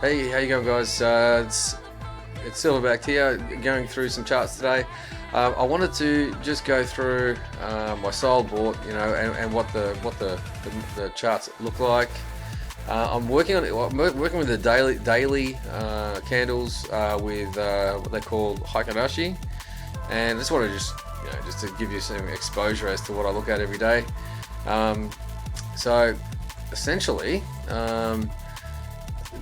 Hey, how you going, guys? It's Silverbacked here, going through some charts today. I wanted to just go through my sold bought, and what the charts look like. I'm working with the daily candles with what they call Heikin Ashi, and I just want to just to give you some exposure as to what I look at every day. So essentially.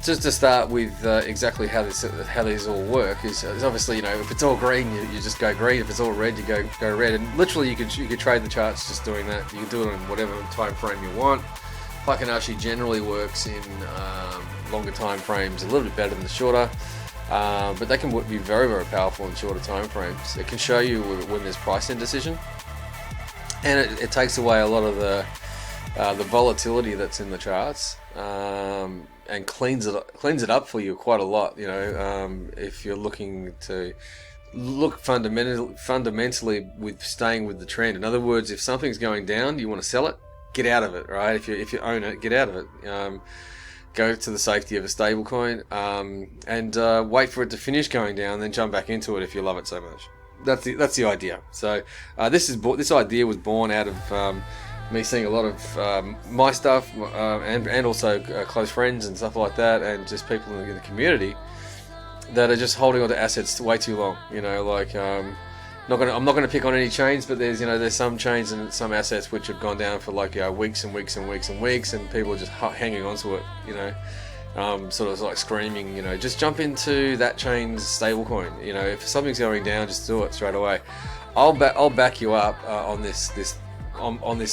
Just to start with exactly how these all work is obviously, if it's all green, you just go green. If it's all red, you go red. And literally, you could trade the charts just doing that. You can do it on whatever time frame you want. Heikin Ashi generally works in longer time frames, a little bit better than the shorter, but they can be very, very powerful in shorter time frames. It can show you when there's price indecision, and it takes away a lot of the volatility that's in the charts. And cleans it up for you quite a lot. If you're looking to look fundamentally with staying with the trend. In other words, if something's going down, you want to sell it, get out of it, right? If you own it, get out of it. Go to the safety of a stable coin, and wait for it to finish going down, then jump back into it if you love it so much. That's the idea. So this idea was born out of me seeing a lot of my stuff and also close friends and stuff like that, and just people in the community that are just holding on to assets way too long. I'm not gonna pick on any chains, but there's some chains and some assets which have gone down for weeks and weeks and weeks and weeks, and people are just hanging on to it. Sort of like screaming, just jump into that chain's stablecoin. If something's going down, just do it straight away. I'll back you up on this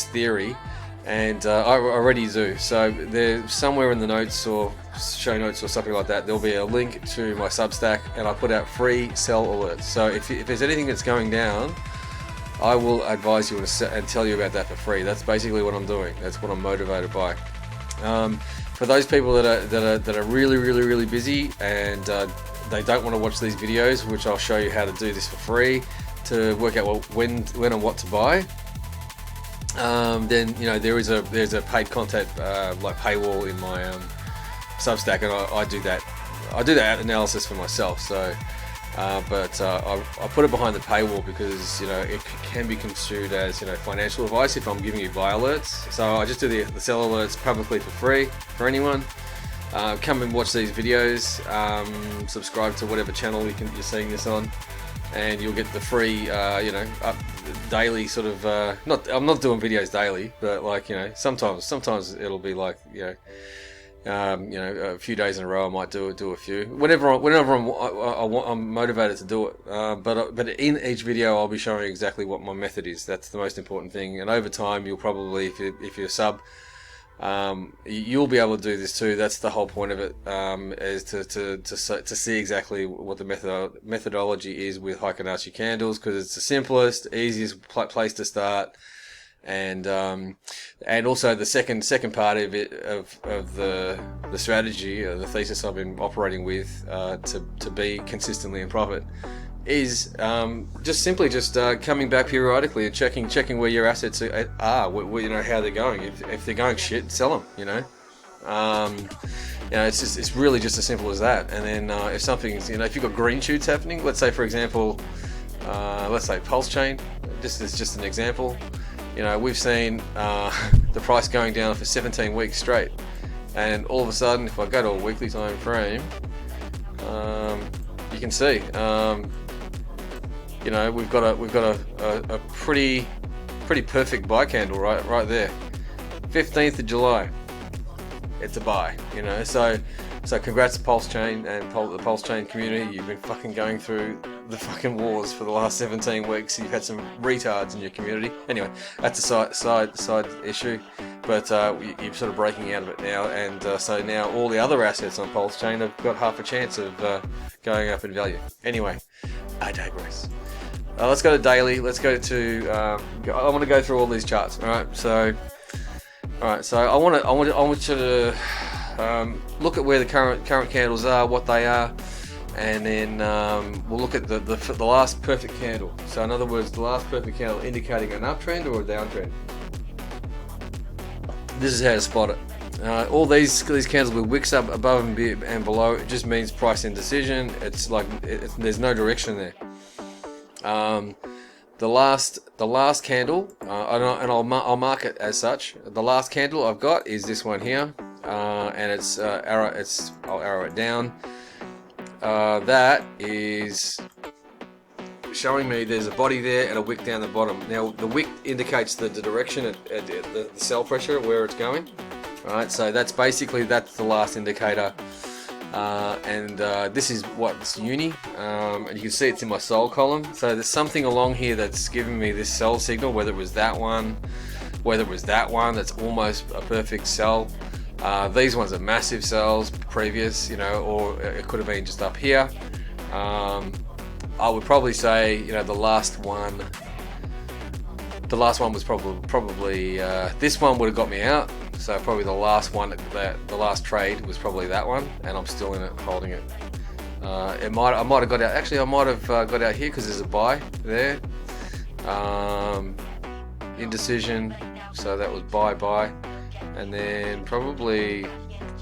theory, and I already do. So there's somewhere in the notes or show notes or something like that, there'll be a link to my Substack, and I put out free sell alerts. So if there's anything that's going down, I will advise you and tell you about that for free. That's basically what I'm doing. That's what I'm motivated by. For those people that are really, really, really busy and they don't want to watch these videos, which I'll show you how to do this for free to work out when and what to buy. Then there's a paid content like paywall in my Substack, and I do that analysis for myself. So, but I put it behind the paywall because it can be construed as financial advice if I'm giving you buy alerts. So I just do the sell alerts publicly for free for anyone. Come and watch these videos. Subscribe to whatever channel you're seeing this on, and you'll get the free, daily sort of. I'm not doing videos daily, but sometimes it'll be a few days in a row I might do a few. Whenever I'm motivated to do it. But in each video I'll be showing exactly what my method is. That's the most important thing. And over time you'll probably, if you're sub. You'll be able to do this too. That's the whole point of it, is to see exactly what the methodology is with Heikin Ashi candles, because it's the simplest, easiest place to start, and also the second part of it of the strategy, the thesis I've been operating with to be consistently in profit is just simply coming back periodically and checking where your assets are, how they're going. If they're going shit, sell them. It's really just as simple as that. And then if something's, if you've got green shoots happening, let's say for example, let's say Pulse Chain. This is just an example. We've seen the price going down for 17 weeks straight, and all of a sudden, if I go to a weekly time frame, you can see. We've got a pretty perfect buy candle right there. 15th of July. It's a buy, So congrats to Pulse Chain and the Pulse Chain community. You've been fucking going through the fucking wars for the last 17 weeks. You've had some retards in your community. Anyway, that's a side issue. But you're sort of breaking out of it now, and so now all the other assets on Pulse Chain have got half a chance of going up in value. Anyway, I digress. Let's go to daily. Let's go to. I want to go through all these charts. All right. So I want you to look at where the current candles are, what they are, and then we'll look at the last perfect candle. So in other words, the last perfect candle indicating an uptrend or a downtrend. This is how to spot it. All these candles with wicks up above and below, it just means price indecision. It's like there's no direction there. The last candle, and I'll mark it as such. The last candle I've got is this one here, and I'll arrow it down. That is showing me there's a body there and a wick down the bottom. Now the wick indicates the direction at the sell pressure, where it's going. Right, so that's the last indicator, and this is what's uni, and you can see it's in my sold column. So there's something along here that's giving me this sell signal, whether it was that one, that's almost a perfect sell. These ones are massive sells previous, or it could have been just up here. I would probably say, the last one was probably this one would have got me out. So probably the last trade was probably that one, and I'm still in it, holding it. I might have got out. Actually, I might have got out here because there's a buy there. Indecision. So that was buy, and then probably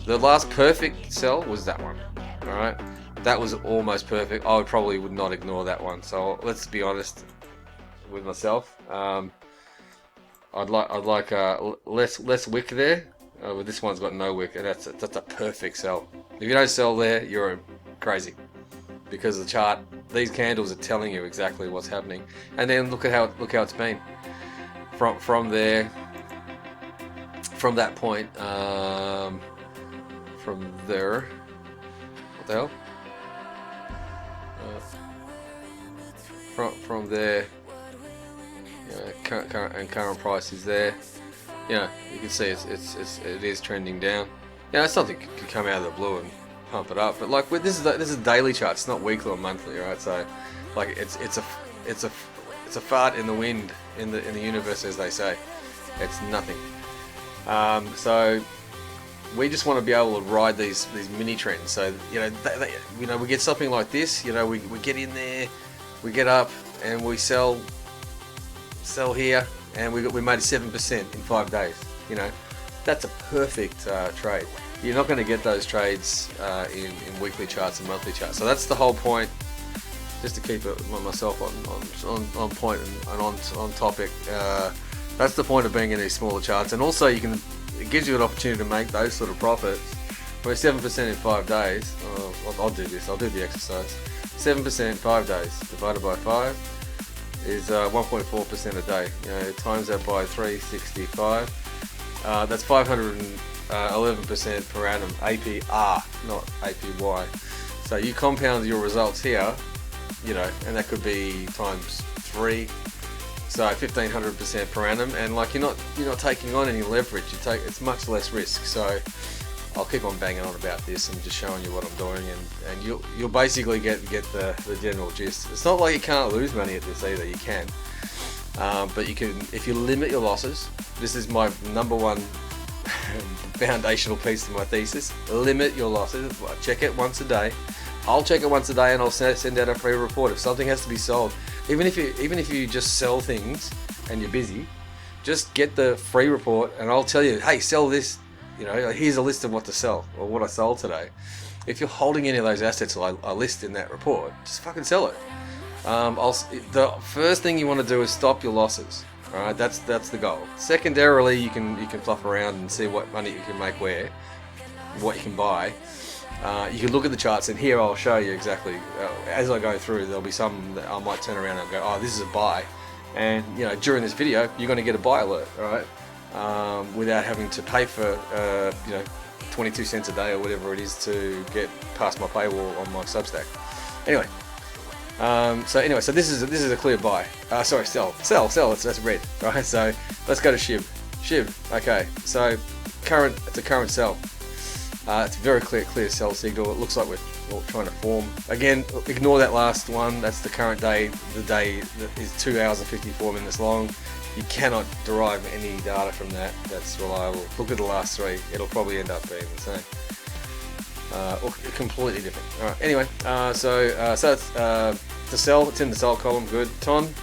the last perfect sell was that one. All right, that was almost perfect. I would not ignore that one. So let's be honest with myself. I'd like less wick there. But this one's got no wick, and that's a perfect sell. If you don't sell there, you're crazy, because the chart, these candles are telling you exactly what's happening. And then look how it's been from there, from that point, from there. What the hell? From there. Current price is there. You can see it is trending down. Something could come out of the blue and pump it up, but like this is a daily chart. It's not weekly or monthly, right? So like it's a fart in the wind in the universe, as they say. It's nothing. So we just want to be able to ride these mini trends. So we get something like this. We get in there, we get up, and we sell here, and we made 7% in 5 days. That's a perfect trade. You're not going to get those trades in weekly charts and monthly charts. So that's the whole point, just to keep myself on point and on topic. That's the point of being in these smaller charts, and also it gives you an opportunity to make those sort of profits. Where 7% in 5 days, I'll do this. I'll do the exercise. 7% in 5 days divided by 5. Is 1.4% a day. Times that by 365. That's 511% per annum. APR, not APY. So you compound your results here, and that could be times 3. So 1500% per annum, and like you're not taking on any leverage. It's much less risk. So I'll keep on banging on about this and just showing you what I'm doing, and you'll basically get the general gist. It's not like you can't lose money at this either. You can, but you can if you limit your losses. This is my number one foundational piece of my thesis. Limit your losses. Check it once a day. I'll check it once a day, and I'll send out a free report if something has to be sold. Even if you just sell things and you're busy, just get the free report, and I'll tell you, hey, sell this. Here's a list of what to sell, or what I sold today. If you're holding any of those assets I list in that report, just fucking sell it. The first thing you want to do is stop your losses. All right, that's the goal. Secondarily, you can fluff around and see what money you can make where, what you can buy. You can look at the charts, and here I'll show you exactly. As I go through, there'll be some that I might turn around and go, oh, this is a buy. And during this video, you're going to get a buy alert, all right? Without having to pay for 22 cents a day or whatever it is to get past my paywall on my Substack. Anyway, so this is a clear buy. Sorry, sell. That's red, right? So let's go to Shiv. Okay, so it's a current sell. It's a very clear sell signal. It looks like we're trying to form. Again, ignore that last one. That's the current day. The day that is 2 hours and 54 minutes long. You cannot derive any data from that that's reliable. Look at the last 3. It'll probably end up being the same. Or completely different. All right. Anyway, so it's the sell. It's in the sell column. Good. Ton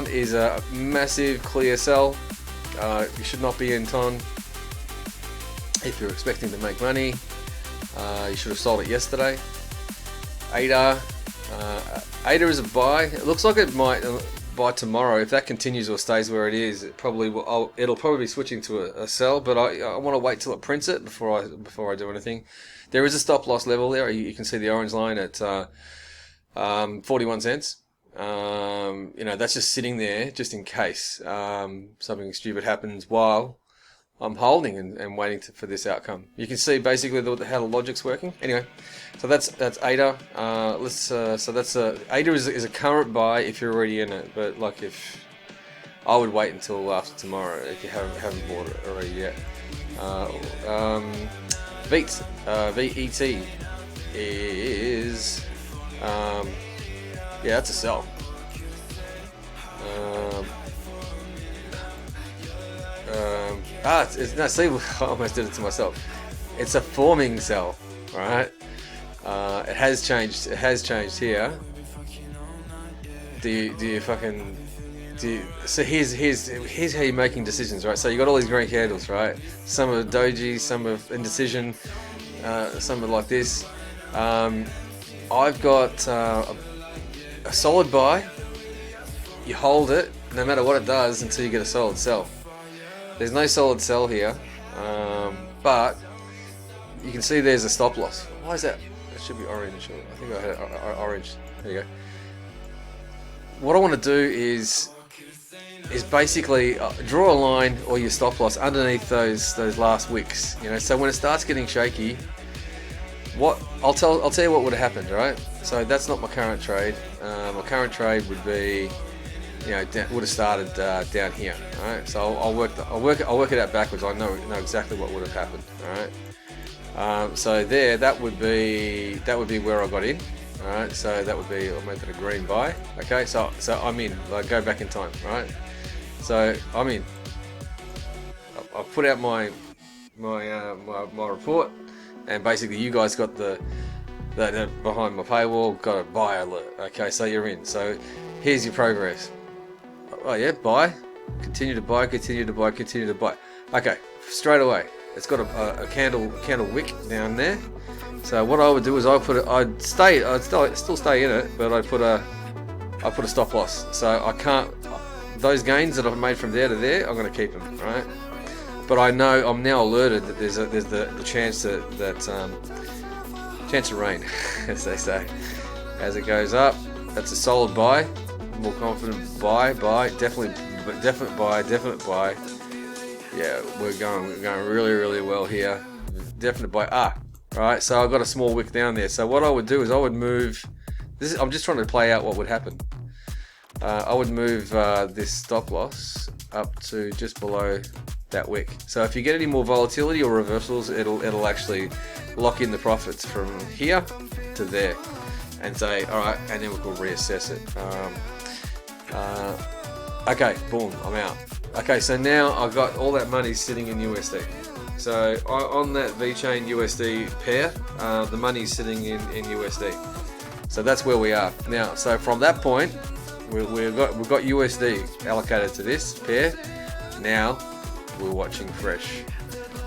is a massive clear sell. You should not be in Ton. if you're expecting to make money. You should have sold it yesterday. ADA is a buy. It looks like it might buy tomorrow. If that continues or stays where it is, it probably will. It'll probably be switching to a sell. But I want to wait till it prints it before I do anything. There is a stop loss level there. You can see the orange line at 41 cents. That's just sitting there just in case something stupid happens while I'm holding and waiting for this outcome. You can see basically how the logic's working. Anyway, so that's ADA. So that's ADA is a current buy if you're already in it, but like if I would wait until after tomorrow if you haven't bought it already yet. VET is that's a sell. See, I almost did it to myself. It's a forming cell, right? It has changed. It has changed here. So here's how you're making decisions, right? So you got all these green candles, right? Some are doji, some are indecision, some are like this. I've got a solid buy. You hold it no matter what it does until you get a solid sell. There's no solid sell here, but you can see there's a stop loss. Why is that? It should be orange. I think I had orange. There you go. What I want to do is basically draw a line or your stop loss underneath those last wicks. So when it starts getting shaky, I'll tell you what would have happened, right? So that's not my current trade. My current trade would be, would have started down here. All right. So I'll work it out backwards. I know exactly what would have happened. All right. So that would be where I got in. All right. So that would be, I'll make that a green buy. Okay. So I'm in. Like, go back in time. Right. So I'm in. I've put out my report, and basically you guys got the behind my paywall, got a buy alert. Okay. So you're in. So here's your progress. Oh yeah, buy, continue to buy, continue to buy, continue to buy. Okay, straight away, it's got a candle wick down there. So what I would do is I'd still stay in it, but I put a stop loss. So I can't, those gains that I've made from there to there, I'm going to keep them, right? But I know I'm now alerted that there's the chance chance of rain, as they say, as it goes up. That's a solid buy. More confident buy, definite buy. Yeah, we're going really well here. Definite buy. Right. So I've got a small wick down there. So what I would do is I would move. I'm just trying to play out what would happen. I would move this stop loss up to just below that wick. So if you get any more volatility or reversals, it'll actually lock in the profits from here to there, and say, all right, and then we can reassess it. Okay, boom, I'm out. Okay, so now I've got all that money sitting in USD. So on that VeChain USD pair, the money's sitting in USD. So that's where we are now. So from that point, we've got USD allocated to this pair. Now we're watching fresh.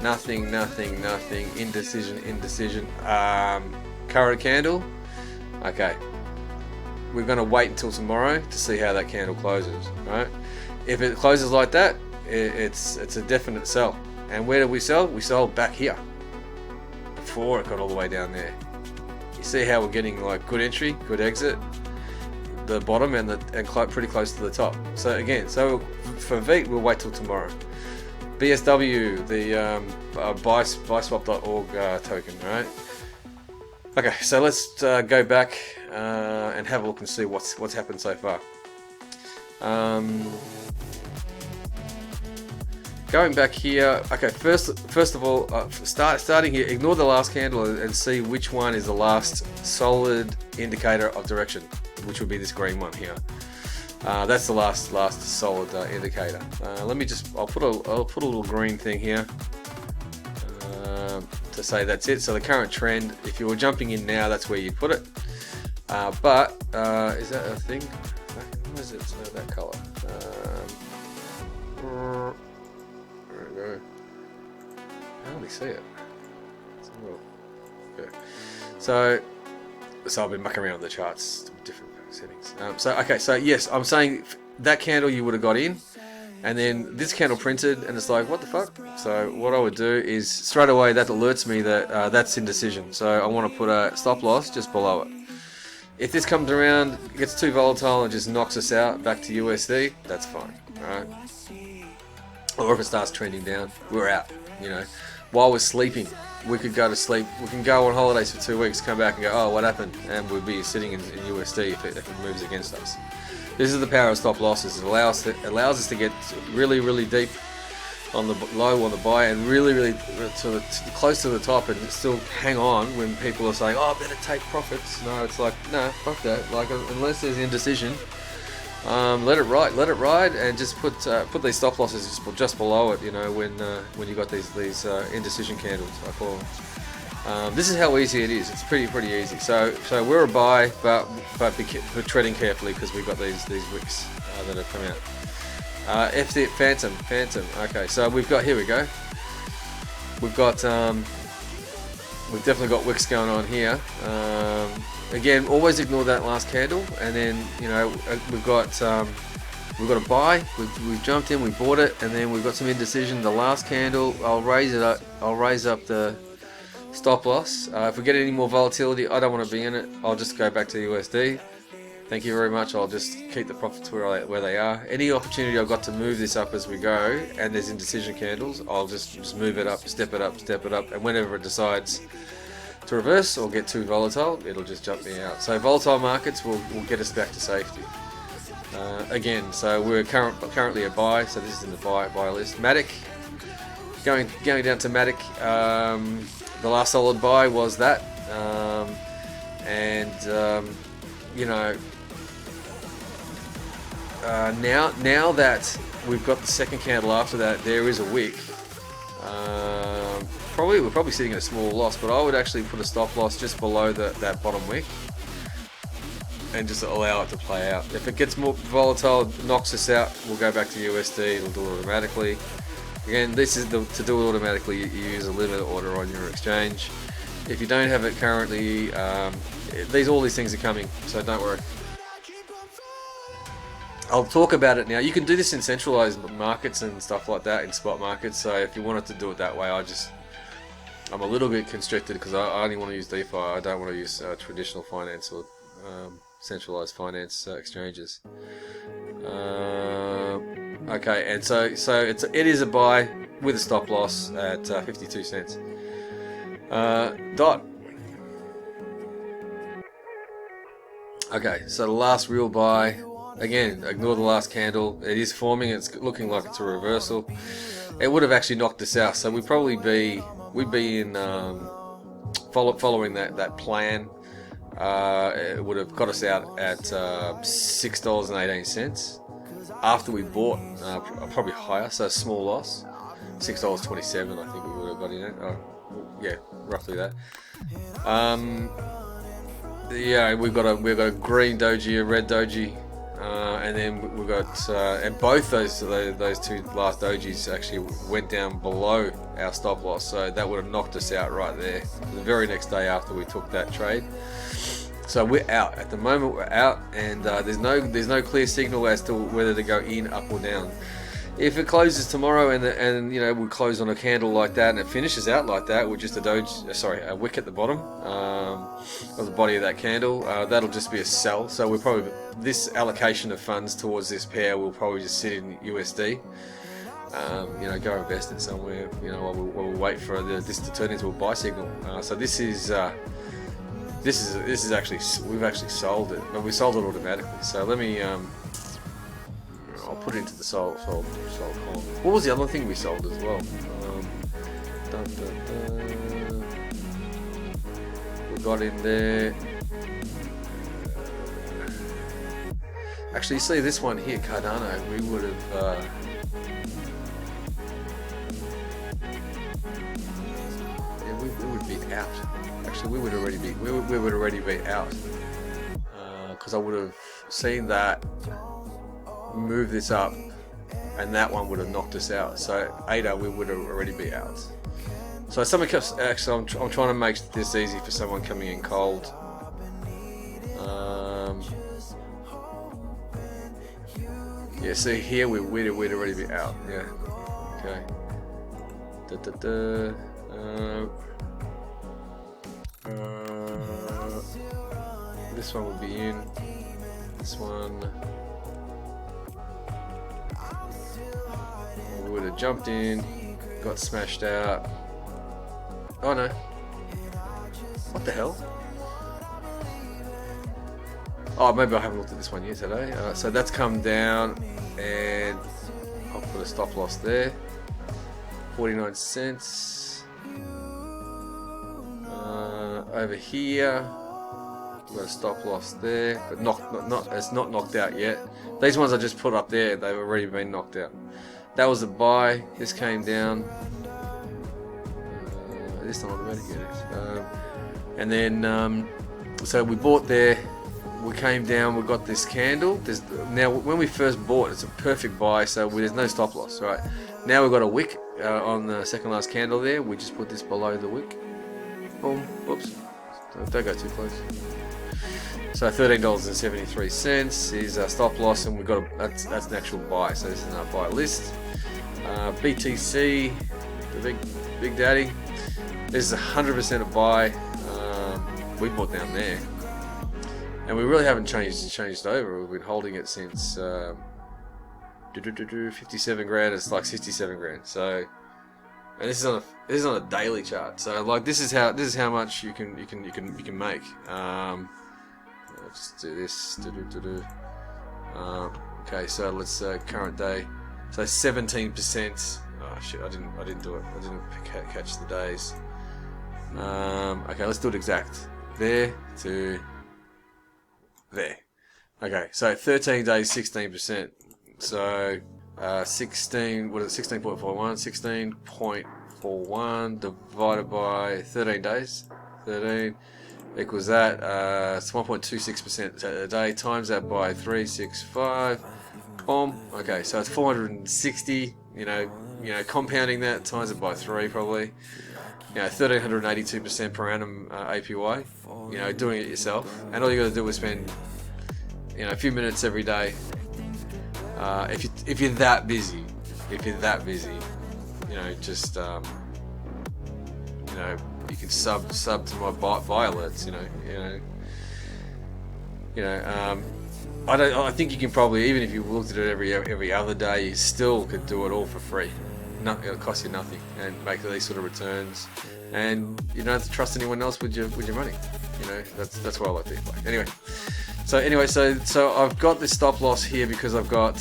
Nothing. Indecision. Current candle. Okay. We're going to wait until tomorrow to see how that candle closes, right? If it closes like that, it's a definite sell. And where did we sell? We sold back here before it got all the way down there. You see how we're getting like good entry, good exit, the bottom and pretty close to the top. So again, for VET, we'll wait till tomorrow. BSW, the buyswap.org token, right? Okay, so let's go back and have a look and see what's happened so far. Going back here, okay. First of all, starting here, ignore the last candle and see which one is the last solid indicator of direction, which would be this green one here. That's the last solid indicator. I'll put a little green thing here to say that's it. So the current trend, if you were jumping in now, that's where you put it. But is that a thing? What is it? That color. There we go. I only see it. Okay. So I've been mucking around with the charts, different settings. So yes, I'm saying that candle you would have got in, and then this candle printed, and it's like, what the fuck? So what I would do is straight away that alerts me that that's indecision. So I want to put a stop loss just below it. If this comes around, gets too volatile and just knocks us out back to USD, that's fine, alright? Or if it starts trending down, we're out, you know. While we're sleeping, we could go to sleep, we can go on holidays for 2 weeks, come back and go, oh, what happened? And we'll be sitting in USD if it moves against us. This is the power of stop losses. It allows us to get really, really deep on the low on the buy and really close to the top and still hang on when people are saying, oh, I better take profits. No, it's like, no, fuck that. Like, unless there's indecision, let it ride, and just put these stop losses just below it. You know, when you got these indecision candles, I call them. This is how easy it is. It's pretty easy. So we're a buy, but we're treading carefully because we've got these wicks that have come out. FD Phantom. Okay, so we've got, here we go. We've got we've definitely got wicks going on here. Again, always ignore that last candle, and then you know we've got a buy. We've jumped in, we bought it, and then we've got some indecision. The last candle, I'll raise it up. I'll raise up the stop loss. If we get any more volatility, I don't want to be in it. I'll just go back to the USD. Thank you very much. I'll just keep the profits where they are. Any opportunity I've got to move this up as we go, and there's indecision candles, I'll just move it up, step it up, and whenever it decides to reverse or get too volatile, it'll just jump me out. So volatile markets will get us back to safety. Again, so we're currently a buy, so this is in the buy list. Matic, going down to Matic. The last solid buy was that, you know. Now that we've got the second candle after that, there is a wick. We're probably sitting at a small loss, but I would actually put a stop loss just below that bottom wick and just allow it to play out. If it gets more volatile, knocks us out, we'll go back to USD. It'll do it automatically. Again, this is to do it automatically. You use a limit order on your exchange. If you don't have it currently, all these things are coming, so don't worry. I'll talk about it now. You can do this in centralized markets and stuff like that, in spot markets. So if you wanted to do it that way, I'm a little bit constricted because I only want to use DeFi. I don't want to use traditional finance or centralized finance exchanges. Okay, and so it is a buy with a stop loss at 52 cents. Dot. Okay, so the last real buy. Again, ignore the last candle. It is forming. It's looking like it's a reversal. It would have actually knocked us out. So we'd be in following that plan. It would have got us out at $6.18 after we bought, probably higher. So a small loss, $6.27. I think we would have got in it. Yeah, roughly that. Yeah, we've got a green doji, a red doji. And then we've got, and both those two last dojis actually went down below our stop loss, so that would have knocked us out right there. The very next day after we took that trade, so we're out at the moment. We're out, and there's no clear signal as to whether to go in, up or down. If it closes tomorrow and you know we close on a candle like that and it finishes out like that with just a wick at the bottom of the body of that candle, that'll just be a sell. So we're probably, this allocation of funds towards this pair will probably just sit in USD. You know, go invest it somewhere. You know, while we wait for this to turn into a buy signal. So this is actually, we've actually sold it, but we sold it automatically. So let me. I'll put it into the sold column. What was the other thing we sold as well? We got in there. Actually, see this one here, Cardano. We would have. Yeah, we would be out. Actually, we would already be out. Because I would have seen that. Move this up, and that one would have knocked us out. So ADA, we would have already be out. So actually, I'm trying to make this easy for someone coming in cold. Yeah, see here we'd already be out. Yeah. Okay. This one would be in. This one we would have jumped in, got smashed out. Oh no! What the hell? Oh, maybe I haven't looked at this one yet today. So that's come down, and I'll put a stop loss there. 49 cents. Over here, we've got a stop loss there, but it's not knocked out yet. These ones I just put up there, they've already been knocked out. That was a buy. This came down. This not automatic yet. And then, so we bought there. We came down, we got this candle. Now when we first bought, it's a perfect buy, so there's no stop loss, right? Now we've got a wick on the second last candle there. We just put this below the wick. Boom, whoops, don't go too close. So $13.73 is our stop loss, and we've got that's an actual buy, so this is our buy list. BTC, the big daddy, this is 100% a buy. We bought down there. And we really haven't changed over. We've been holding it since 57 grand. It's like 67 grand. So, and this is on a daily chart. So like this is how much you can make. I'll just do this. Okay, so let's current day. So 17%. Oh shit! I didn't do it. I didn't catch the days. Okay, let's do it exact. There to there. Okay, so 13 days, 16%. So 16, what is it, 16.41? 16.41 divided by 13 days. 13 equals that. It's 1.26% a day. Times that by 365. Boom. Okay, so it's 460. You know, compounding that, times it by 3 probably. 1,382% per annum APY. Doing it yourself, and all you got to do is spend, a few minutes every day. If you're that busy, just you can sub to my buy alerts. I think you can probably, even if you looked at it every other day, you still could do it all for free. It'll cost you nothing, and make these sort of returns, and you don't have to trust anyone else with your money. That's why I like DeFi. Anyway, so I've got this stop loss here because I've got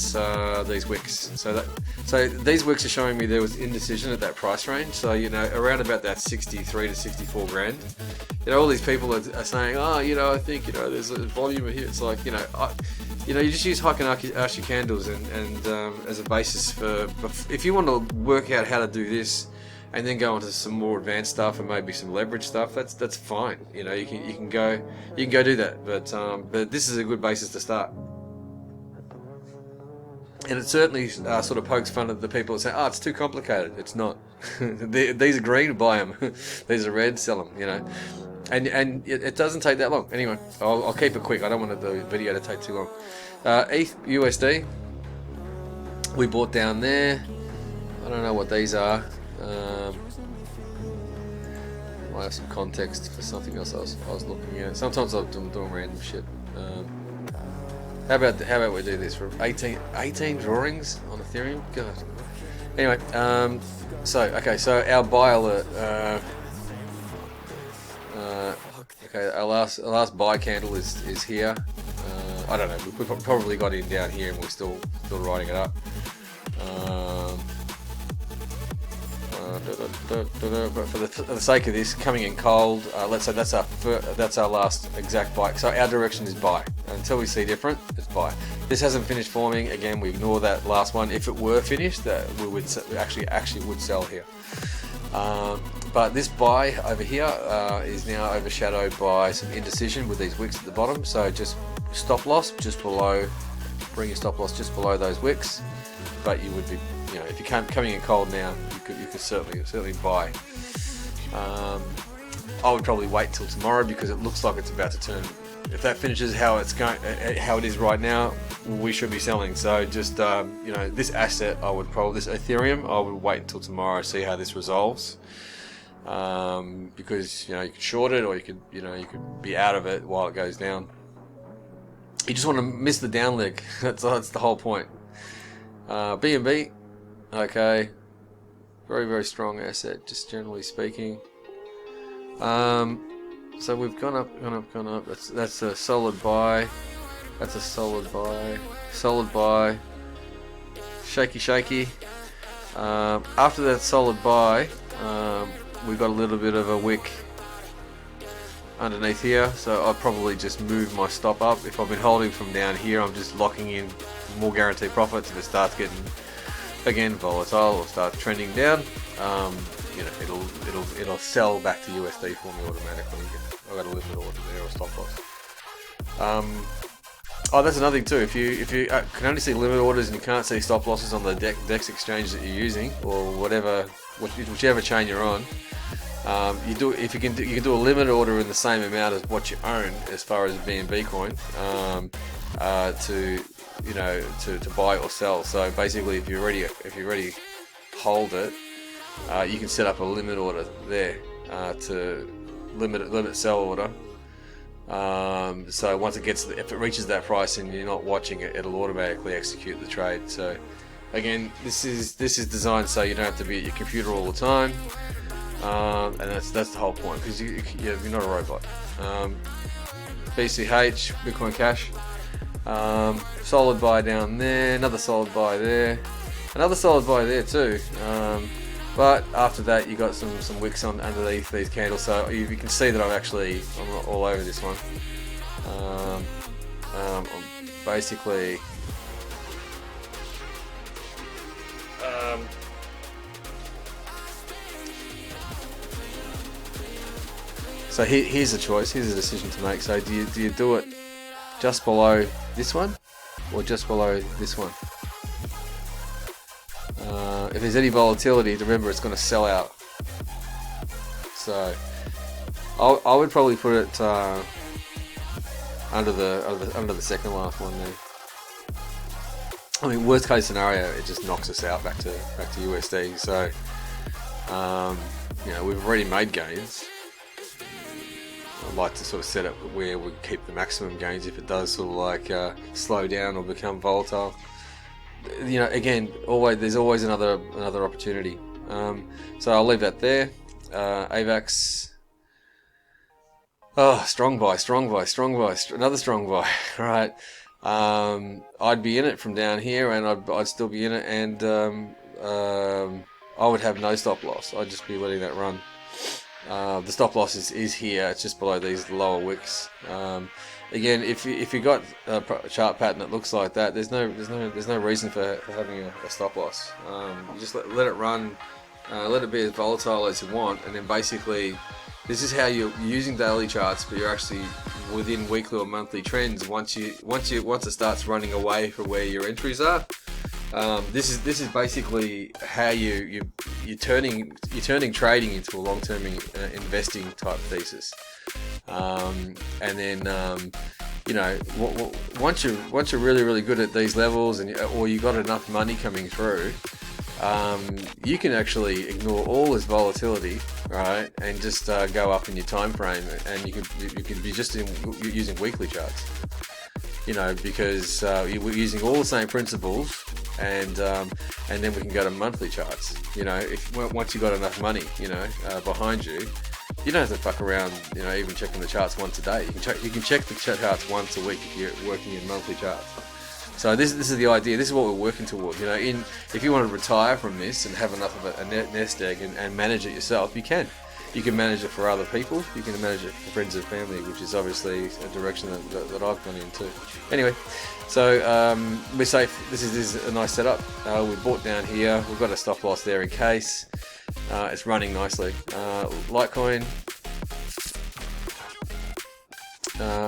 these wicks. So these wicks are showing me there was indecision at that price range. So around about that 63 to 64 grand. All these people are saying, I think there's a volume here. It's like you just use Heikin Ashi candles and as a basis for if you want to work out how to do this, and then go into some more advanced stuff and maybe some leverage stuff. That's fine. You can go do that. But this is a good basis to start. And it certainly sort of pokes fun at the people that say, "Oh, it's too complicated." It's not. These are green, buy them. These are red, sell them. And it doesn't take that long. Anyway, I'll keep it quick. I don't want the video to take too long. ETH USD. We bought down there. I don't know what these are. I have some context for something else I was looking at. Sometimes I'm doing random shit. How about we do this for 18 drawings on Ethereum? God. Anyway, so our buy alert. Okay, our last buy candle is here. I don't know. We probably got in down here, and we're still writing it up. But for the sake of this, coming in cold, let's say that's our last exact buy. So our direction is buy. Until we see different, it's buy. This hasn't finished forming. Again, we ignore that last one. If it were finished, that we would actually would sell here. But this buy over here is now overshadowed by some indecision with these wicks at the bottom. So just stop loss just below. Bring your stop loss just below those wicks. But you would be, if you're coming in cold now, you could certainly buy. I would probably wait till tomorrow because it looks like it's about to turn. If that finishes how it's going, how it is right now, we should be selling. So just you know, this asset, this Ethereum, I would wait until tomorrow, see how this resolves. Because you know, you could short it, or you could be out of it while it goes down. You just want to miss the down leg. That's the whole point. BNB, okay, very, very strong asset, just generally speaking. So we've gone up. That's a solid buy. That's a solid buy. Solid buy. Shaky. After that solid buy, we got a little bit of a wick underneath here, so I'll probably just move my stop up. If I've been holding from down here, I'm just locking in more guaranteed profits. If it starts getting again volatile or start trending down, you know, it'll sell back to USD for me automatically. I've got a limit order there or stop loss. Oh, that's another thing too. If you can only see limit orders and you can't see stop losses on the DEX exchange that you're using, or whichever chain you're on, you can do a limit order in the same amount as what you own as far as BNB coin, to buy or sell. So basically, if you already hold it, you can set up a limit order there to limit sell order. So once if it reaches that price and you're not watching it, it'll automatically execute the trade. So again, this is designed so you don't have to be at your computer all the time, and that's the whole point, because you're not a robot. BCH, Bitcoin Cash, solid buy down there, another solid buy there, another solid buy there too. But after that, you got some wicks on underneath these candles, so you can see that I'm all over this one. Basically, so here's a choice. Here's a decision to make. So do you do it just below this one, or just below this one? If there's any volatility, remember it's going to sell out. So I would probably put it under the second last one there. I mean, worst case scenario, it just knocks us out back to USD. So you know, we've already made gains. I'd like to sort of set up where we keep the maximum gains if it does sort of like slow down or become volatile. You know, again, there's always another opportunity. So I'll leave that there. AVAX. Oh, strong buy, another strong buy. Right. I'd be in it from down here, and I'd still be in it, and I would have no stop loss. I'd just be letting that run. The stop loss is here. It's just below these lower wicks. Again, if you got a chart pattern that looks like that, there's no reason for having a stop loss. You just let it run, let it be as volatile as you want, and then basically, this is how you're using daily charts, but you're actually within weekly or monthly trends. Once it starts running away from where your entries are, this is basically how you're turning trading into a long-term investing type thesis. And then you know, once you're really good at these levels, or you got enough money coming through, you can actually ignore all this volatility, right, and just go up in your time frame, and you can be just using weekly charts, you know, because we're using all the same principles, and then we can go to monthly charts. You know, once you got enough money, you know, behind you. You don't have to fuck around, you know, even checking the charts once a day. You can check the charts once a week if you're working in monthly charts. So this is the idea. This is what we're working towards. You know, if you want to retire from this and have enough of a nest egg and manage it yourself, you can. You can manage it for other people. You can manage it for friends and family, which is obviously a direction that I've gone into. Anyway, so we're safe. This is a nice setup. We bought down here. We've got a stop loss there in case. It's running nicely. Litecoin,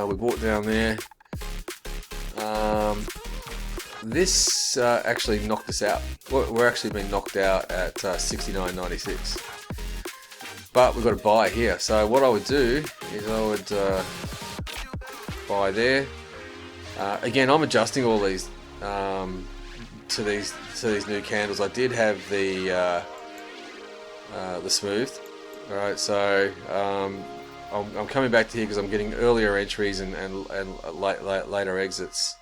we bought down there. This actually knocked us out. We're actually been knocked out at 69.96. but we've got to buy here. So what I would do is I would buy there. Again, I'm adjusting all these to these new candles. I did have the smooth. All right, so I'm coming back to here because I'm getting earlier entries and later exits,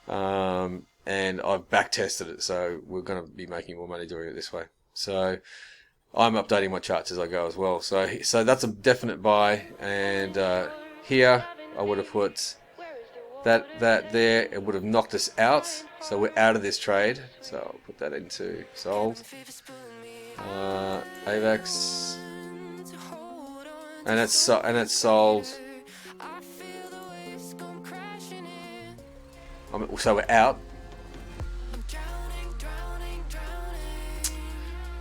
and I've back tested it. So we're going to be making more money doing it this way. So I'm updating my charts as I go as well. So that's a definite buy. And here I would have put that there. It would have knocked us out. So we're out of this trade. So I'll put that into sold. AVAX, and it's sold. So we're out.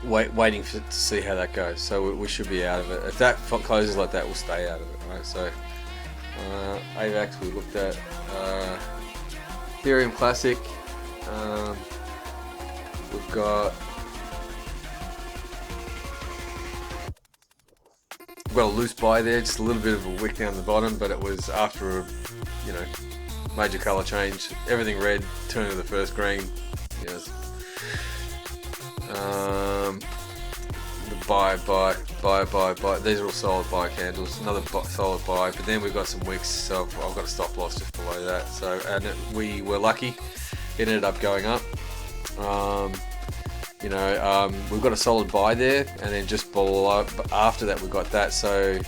Waiting to see how that goes. So we should be out of it. If that closes like that, we'll stay out of it. Right. So AVAX we looked at. Ethereum Classic. We've got a loose buy there, just a little bit of a wick down the bottom, but it was after a major color change. Everything red, turning to the first green. Yes. The buy. These are all solid buy candles. Another solid buy, but then we've got some wicks, so I've got a stop loss just below that. So, and we were lucky; it ended up going up. We've got a solid buy there, and then just below after that we got that. So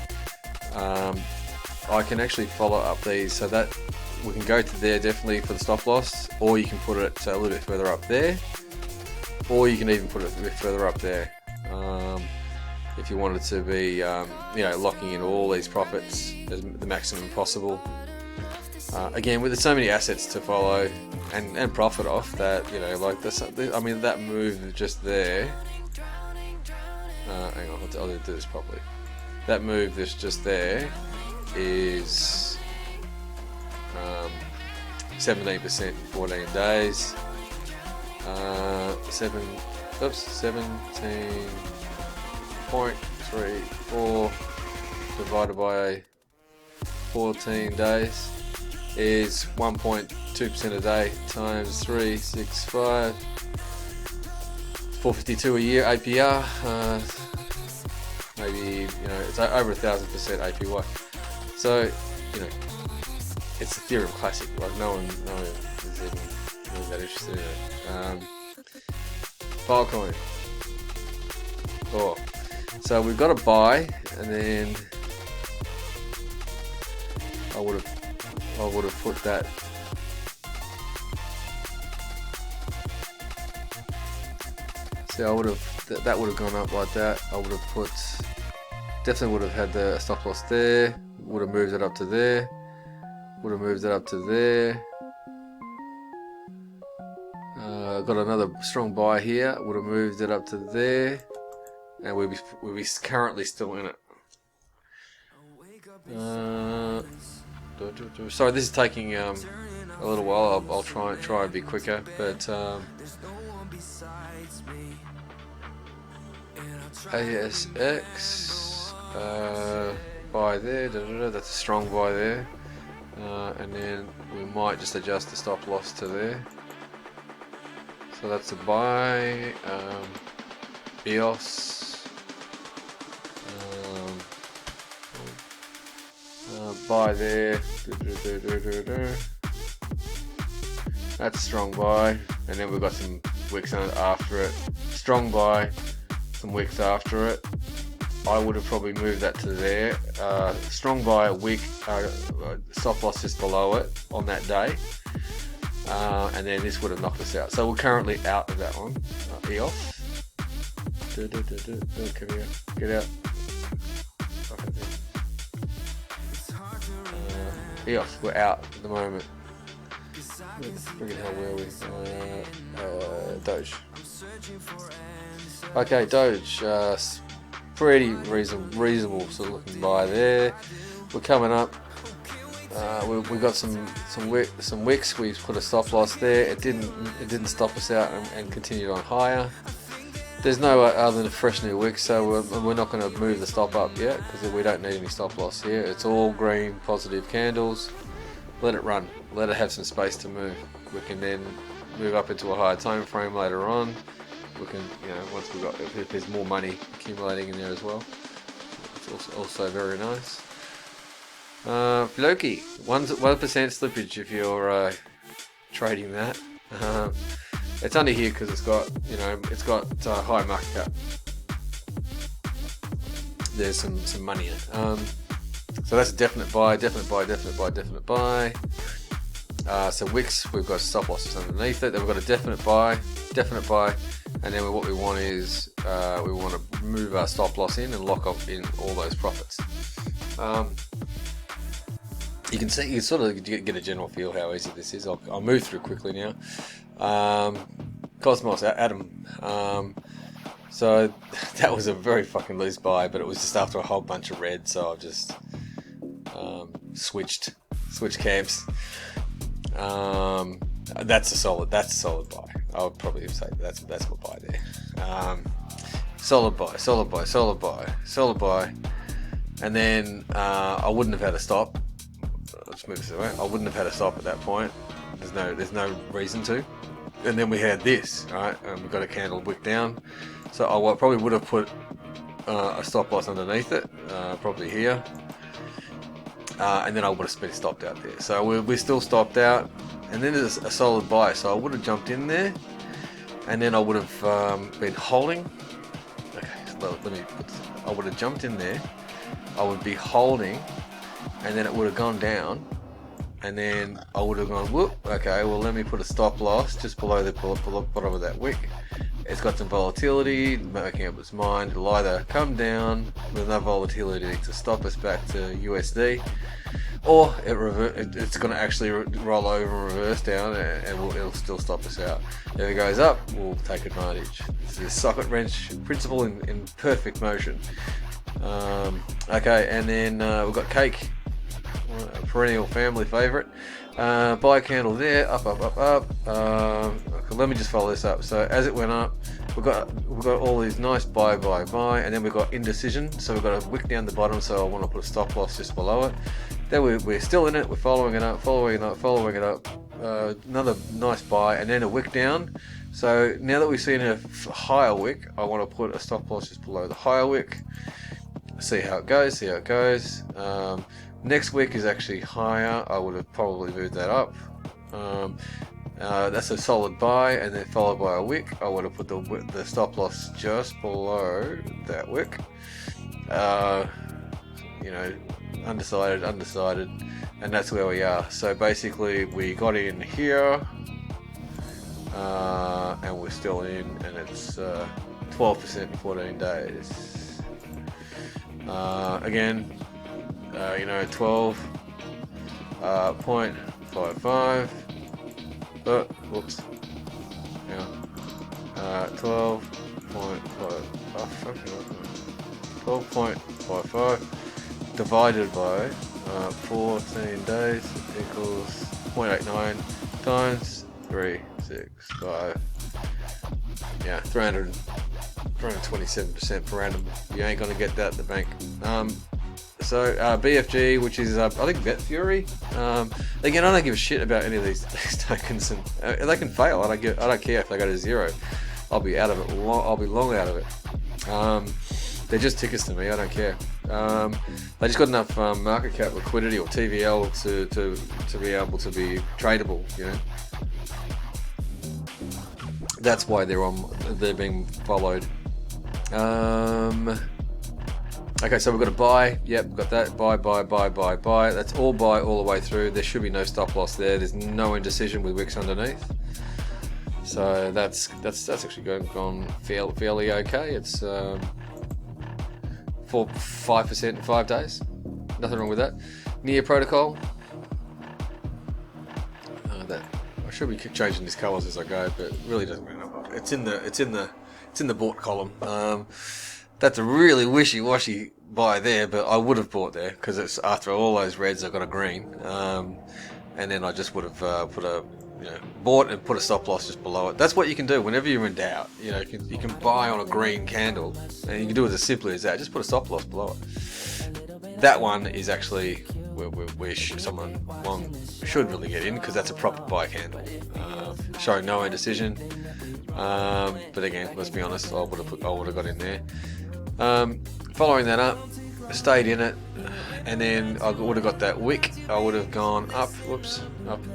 I can actually follow up these so that we can go to there definitely for the stop loss, or you can put it a little bit further up there, or you can even put it a bit further up there if you wanted to be locking in all these profits as the maximum possible. Again, with so many assets to follow and profit off, that like this, I mean that move just there. Hang on, I'll do this properly. That move that's just there is 17% in 14 days. 17.34 divided by 14 days is 1.2% a day times 365. 452 a year APR. Maybe it's over 1,000% APY. So it's Ethereum Classic. Like no one is even really that interested in it. Filecoin. Oh, so we've got a buy, and then I would have put that. So that would have gone up like that. I would have definitely would have had the stop loss there. Would have moved it up to there. Would have moved it up to there. Got another strong buy here. Would have moved it up to there, and we'd be currently still in it. Sorry, this is taking a little while. I'll try and be quicker, but ASX buy there. That's a strong buy there, and then we might just adjust the stop loss to there. So that's a buy. EOS. Buy there. That's a strong buy. And then we've got some wicks after it. Strong buy. Some wicks after it. I would have probably moved that to there. Strong buy, wick, stop loss just below it on that day. And then this would have knocked us out. So we're currently out of that one. EOS. Come here. Get out. EOS, we're out at the moment. Where the friggin' hell were we? Doge. Okay, Doge. Pretty reasonable sort of looking buy there. We're coming up. We got some wicks. We put a stop loss there. It didn't stop us out and continued on higher. there's no other than a fresh new wick, so we're not going to move the stop up yet because we don't need any stop loss here. It's all green positive candles. Let it run. Let it have some space to move. We can then move up into a higher time frame later on. We can, once we've got, if there's more money accumulating in there as well. It's also very nice. Loki, 1% slippage if you're trading that. It's under here because it's got, high market cap. There's some money in it. So that's a definite buy, definite buy, definite buy, definite buy. So wicks, we've got stop losses underneath it. Then we've got a definite buy, and then what we want is we want to move our stop loss in and lock up in all those profits. You can see, you sort of get a general feel how easy this is. I'll move through quickly now. Cosmos, Adam. So that was a very fucking loose buy, but it was just after a whole bunch of red, so I've just switched camps. That's a solid buy. I would probably say that's my buy there. Solid buy, and then I wouldn't have had a stop. Let's move this away. I wouldn't have had a stop at that point. There's no reason to. And then we had this, right? And we got a candle wick down. So I probably would have put a stop loss underneath it, probably here. And then I would have been stopped out there. So we still stopped out. And then there's a solid buy. So I would have jumped in there. And then I would have been holding. Okay, so I would have jumped in there. I would be holding. And then it would have gone down. And then I would have gone, whoop, okay, well let me put a stop loss just below the bottom of that wick. It's got some volatility, making up its mind. It'll either come down with enough volatility to stop us back to USD, or it's going to actually roll over and reverse down, and it'll still stop us out. If it goes up, we'll take advantage. It's the socket wrench principle in perfect motion. Okay, and then we've got cake. A perennial family favorite. Buy candle there, up. Okay, let me just follow this up. So as it went up, we've got all these nice buy, and then we've got indecision. So we've got a wick down the bottom. So I want to put a stop loss just below it. Then we're still in it. We're following it up. Another nice buy, and then a wick down. So now that we've seen a higher wick, I want to put a stop loss just below the higher wick. See how it goes. Next week is actually higher. I would have probably moved that up. That's a solid buy, and then followed by a wick. I would have put the stop loss just below that wick. Undecided, and that's where we are. So basically, we got in here, and we're still in, and it's 12% in 14 days. Again. 12.55. But whoops. Yeah. 12.55 divided by 14 days equals 0.89 times 365. Yeah, 327% per annum. You ain't gonna get that at the bank. So BFG, which is I think BetFury. Again, I don't give a shit about any of these tokens, and they can fail. I don't care if they go to zero. I'll be out of it. I'll be long out of it. They're just tickets to me. I don't care. They just got enough market cap liquidity or TVL to be able to be tradable. That's why they're being followed. Okay, so we've got a buy. Yep, we've got that. Buy. That's all buy all the way through. There should be no stop loss there. There's no indecision with wicks underneath. So that's actually gone fairly okay. It's 5% in 5 days. Nothing wrong with that. Near protocol. I should be changing these colours as I go, but it really doesn't matter. It's in the bought column. That's a really wishy-washy buy there, but I would have bought there because it's after all those reds I've got a green, and then I just would have put a bought and put a stop loss just below it. That's what you can do whenever you're in doubt. You can buy on a green candle, and you can do it as simply as that. Just put a stop loss below it. That one is actually where one should really get in, because that's a proper buy candle, showing no indecision. But again, let's be honest, I would have got in there. Following that up, stayed in it, and then I would have got that wick. I would have gone up,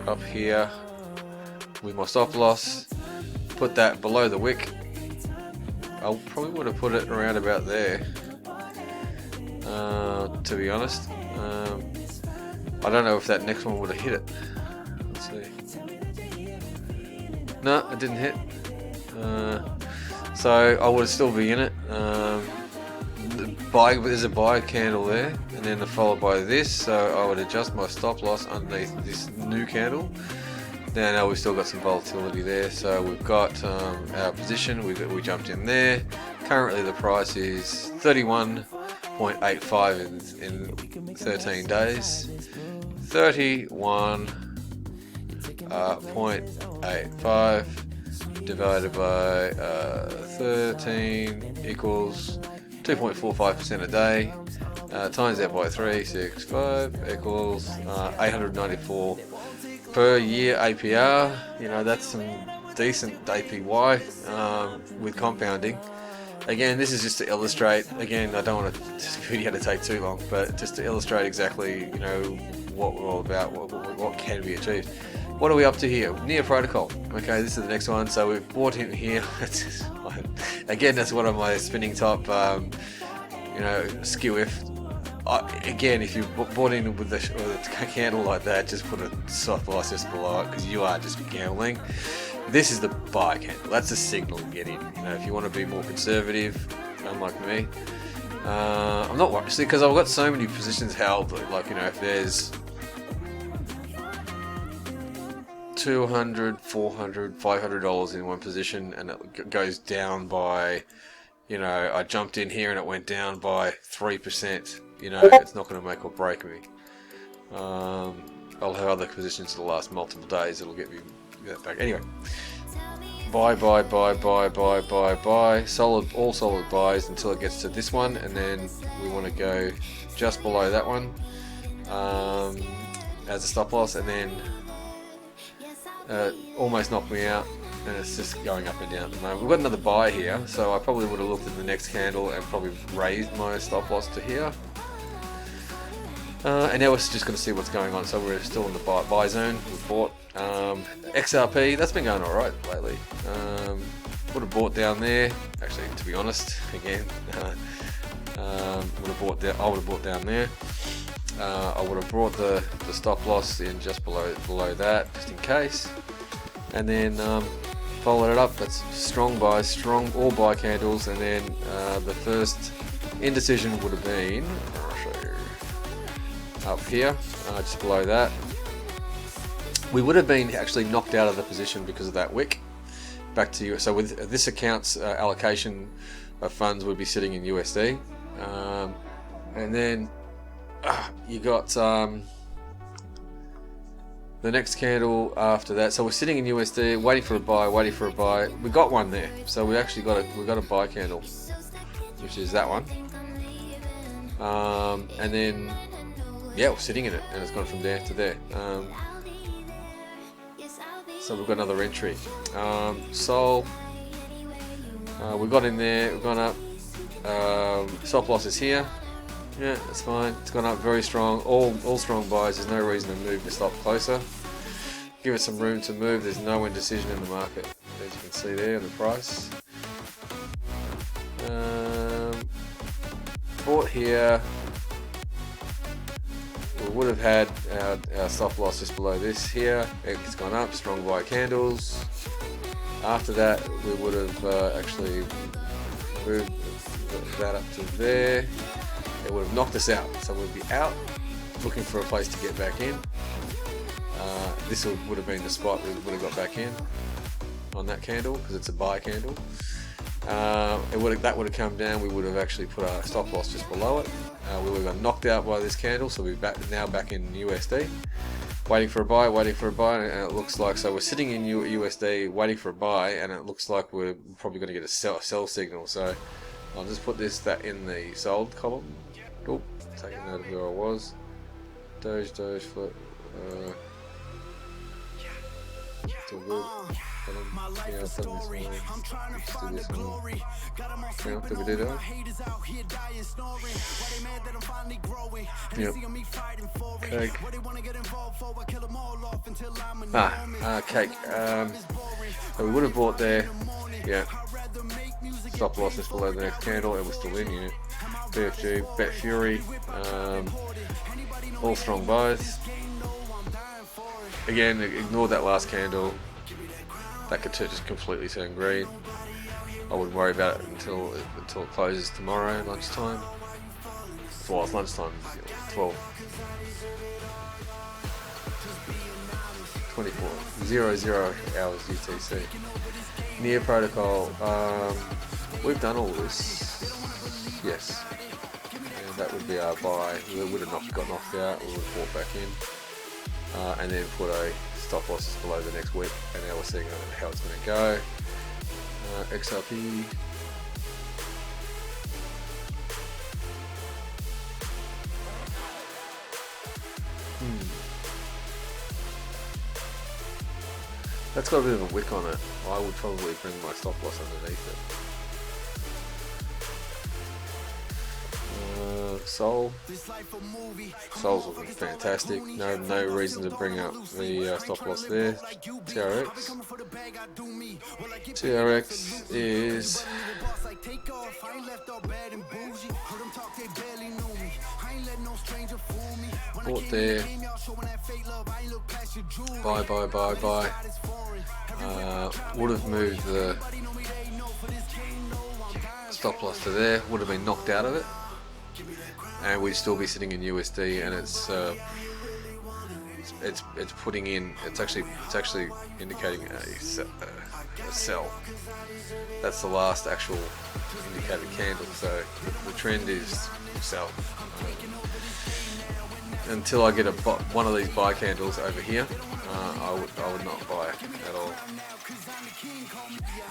up here with my stop loss, put that below the wick. I probably would have put it around about there, to be honest. I don't know if that next one would have hit it. Let's see. No, it didn't hit. So I would still be in it. There's a buy candle there, and then followed by this, so I would adjust my stop loss underneath this new candle. Now we've still got some volatility there, so we've got our position, we jumped in there. Currently the price is 31.85 in 13 days. 31.85 divided by 13 equals 2.45% a day, times that by 365 equals 894 per year APR. That's some decent APY with compounding. Again, this is just to illustrate. Again, I don't want this video to take too long, but just to illustrate exactly what we're all about, what can be achieved. What are we up to here? Near protocol. Okay, this is the next one. So we've bought in here. Again, that's one of my spinning top, skew if. Again, if you bought in with a candle like that, just put a stop loss just below it, because you are just gambling. This is the buy candle. That's the signal to get in. If you want to be more conservative, unlike me, I'm not worried, because I've got so many positions held. If there's $200, $400, $500 in one position, and it goes down by, I jumped in here and it went down by 3%. It's not going to make or break me. I'll have other positions for the last multiple days that'll get me that back. Anyway, buy. All solid buys until it gets to this one, and then we want to go just below that one as a stop loss, and then almost knocked me out, and it's just going up and down at the moment. We've got another buy here, so I probably would have looked at the next candle and probably raised my stop loss to here. And now we're just going to see what's going on. So we're still in the buy zone. We've bought XRP. That's been going alright lately. Would have bought down there. Actually, to be honest, again, I would have bought down there. I would have brought the stop loss in just below that, just in case, and then followed it up. That's strong buys, all buy candles, and then the first indecision would have been up here, just below that. We would have been actually knocked out of the position because of that wick. Back to you. So with this account's allocation of funds would be sitting in USD, and then you got the next candle after that. So we're sitting in USD, waiting for a buy. We got one there, so we actually got a buy candle, which is that one. And then we're sitting in it, and it's gone from there to there. So we've got another entry. Sol, we got in there, we've gone up. Stop loss is here. Yeah, that's fine. It's gone up very strong. All strong buys. There's no reason to move the stop closer. Give it some room to move. There's no indecision in the market, as you can see there in the price. Bought here. We would have had our stop loss just below this here. It's gone up, strong buy candles. After that, we would have actually moved that up to there. It would have knocked us out, so we'd be out looking for a place to get back in. This would have been the spot we would have got back in on that candle, because it's a buy candle. That would have come down. We would have actually put our stop loss just below it. We would have got knocked out by this candle, so we're now back in USD. waiting for a buy, and it looks like, so we're sitting in USD waiting for a buy, and it looks like we're probably going to get a sell signal. So I'll just put that in the sold column. Oh, taking note of where I was. Doge, flip. Still good. Yeah, I've done this one. Let's do this one. Now, did we do that? Yep. Cake. Cake. So we would have bought there. Yeah. Stop loss is below the next candle, and we're still in here. BFG, Bet Fury. All strong buys. Again, ignore that last candle. That could just completely turn green. I wouldn't worry about it until it closes tomorrow lunchtime. Well, it's lunchtime, 12. 00 hours UTC. Near protocol. We've done all this. Yes. And that would be our buy. We would have got knocked out. We would have bought back in. And then put a stop losses below the next wick, and now we're seeing how it's going to go. XRP. That's got a bit of a wick on it. I would probably bring my stop loss underneath it. Sol. Sol's looking fantastic. No reason to bring up the stop loss there. TRX. TRX is bought there. Buy. Would have moved the stop loss to there. Would have been knocked out of it. And we'd still be sitting in USD, and it's putting in. It's actually indicating a sell. That's the last actual indicated candle. So the trend is sell. Until I get one of these buy candles over here, I would not buy at all.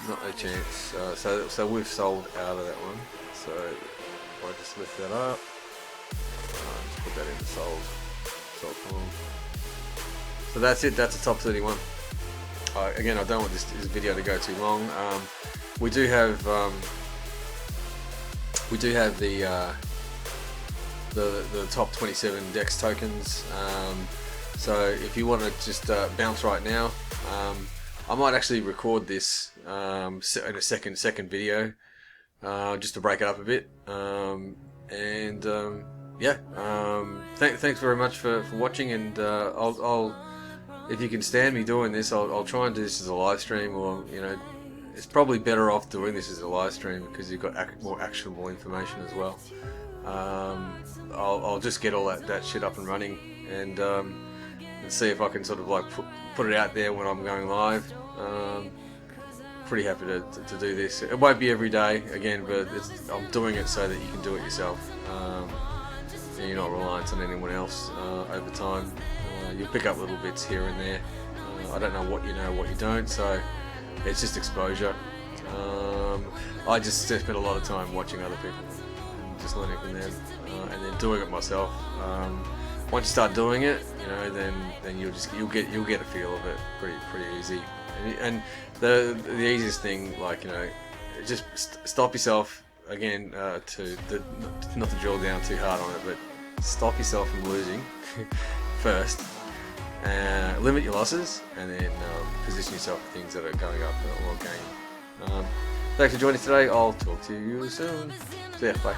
Not a chance. So we've sold out of that one. So if I just lift that up. Just put that in the sold column. So that's it. That's the top 31. Again, I don't want this video to go too long. We do have the top 27 DEX tokens. So if you want to just bounce right now, I might actually record this in a second video, just to break it up a bit. Thanks very much for watching, and I'll if you can stand me doing this, I'll try and do this as a live stream, or it's probably better off doing this as a live stream because you've got more actionable information as well. I'll just get all that shit up and running, and see if I can sort of like put it out there when I'm going live. Pretty happy to do this. It won't be every day again, but I'm doing it so that you can do it yourself. And you're not reliant on anyone else over time. You'll pick up little bits here and there. I don't know what you know, what you don't, so it's just exposure. I just spend a lot of time watching other people and just learning from them, and then doing it myself. Once you start doing it, then you'll get a feel of it pretty easy. And the easiest thing, just stop yourself again, not to drill down too hard on it, but stop yourself from losing first. Limit your losses, and then position yourself for things that are going up or gaining. Thanks for joining today. I'll talk to you soon. See ya. Bye.